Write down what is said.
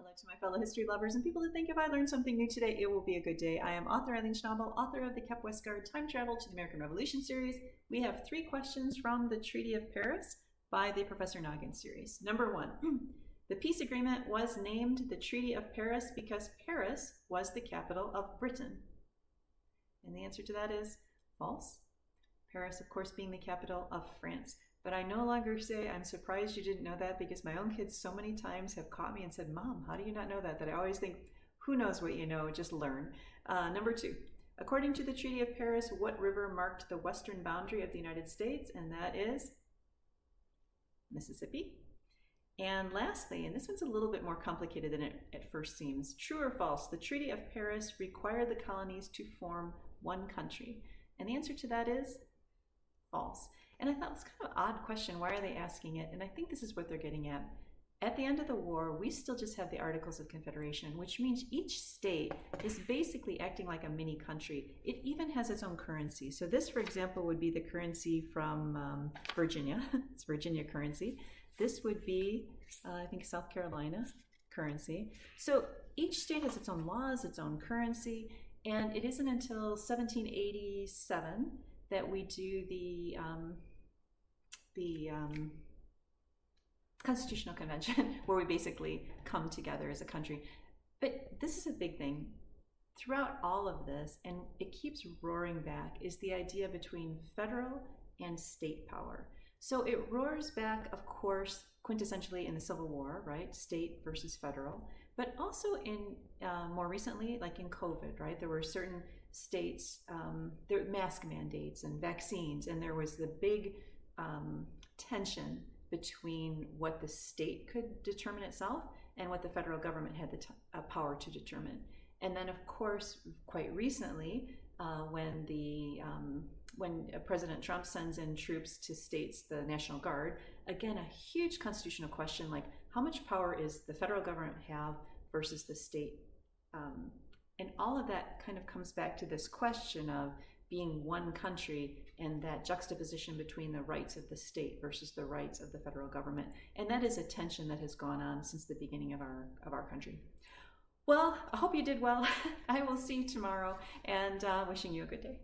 Hello to my fellow history lovers and people that think if I learned something new today, it will be a good day. I am author Eileen Schnabel, author of the Kep Westgard Time Travel to the American Revolution series. We have 3 questions from the Treaty of Paris by the Professor Noggins series. Number 1, the peace agreement was named the Treaty of Paris because Paris was the capital of Britain. And the answer to that is false. Paris, of course, being the capital of France. But I no longer say, I'm surprised you didn't know that, because my own kids so many times have caught me and said, Mom, how do you not know that? That I always think, who knows what you know, just learn. Number 2, according to the Treaty of Paris, what river marked the western boundary of the United States? And that is Mississippi. And lastly, and this one's a little bit more complicated than it at first seems, true or false, the Treaty of Paris required the colonies to form one country. And the answer to that is false. And I thought it was kind of an odd question. Why are they asking it? And I think this is what they're getting at. At the end of the war, we still just have the Articles of Confederation, which means each state is basically acting like a mini country. It even has its own currency. So this, for example, would be the currency from Virginia. It's Virginia currency. This would be, I think, South Carolina currency. So each state has its own laws, its own currency, and it isn't until 1787 that we do the Constitutional Convention, where we basically come together as a country. But this is a big thing. Throughout all of this, and it keeps roaring back, is the idea between federal and state power. So it roars back, of course, quintessentially in the Civil War, right? State versus federal, but also in more recently, like in COVID, right? There were certain states, there were mask mandates and vaccines, and there was the big tension between what the state could determine itself and what the federal government had the power to determine. And then, of course, quite recently, when President Trump sends in troops to states, the National Guard, again, a huge constitutional question, like how much power is the federal government have versus the state? And all of that kind of comes back to this question of being one country and that juxtaposition between the rights of the state versus the rights of the federal government. And that is a tension that has gone on since the beginning of our country. Well, I hope you did well. I will see you tomorrow, and wishing you a good day.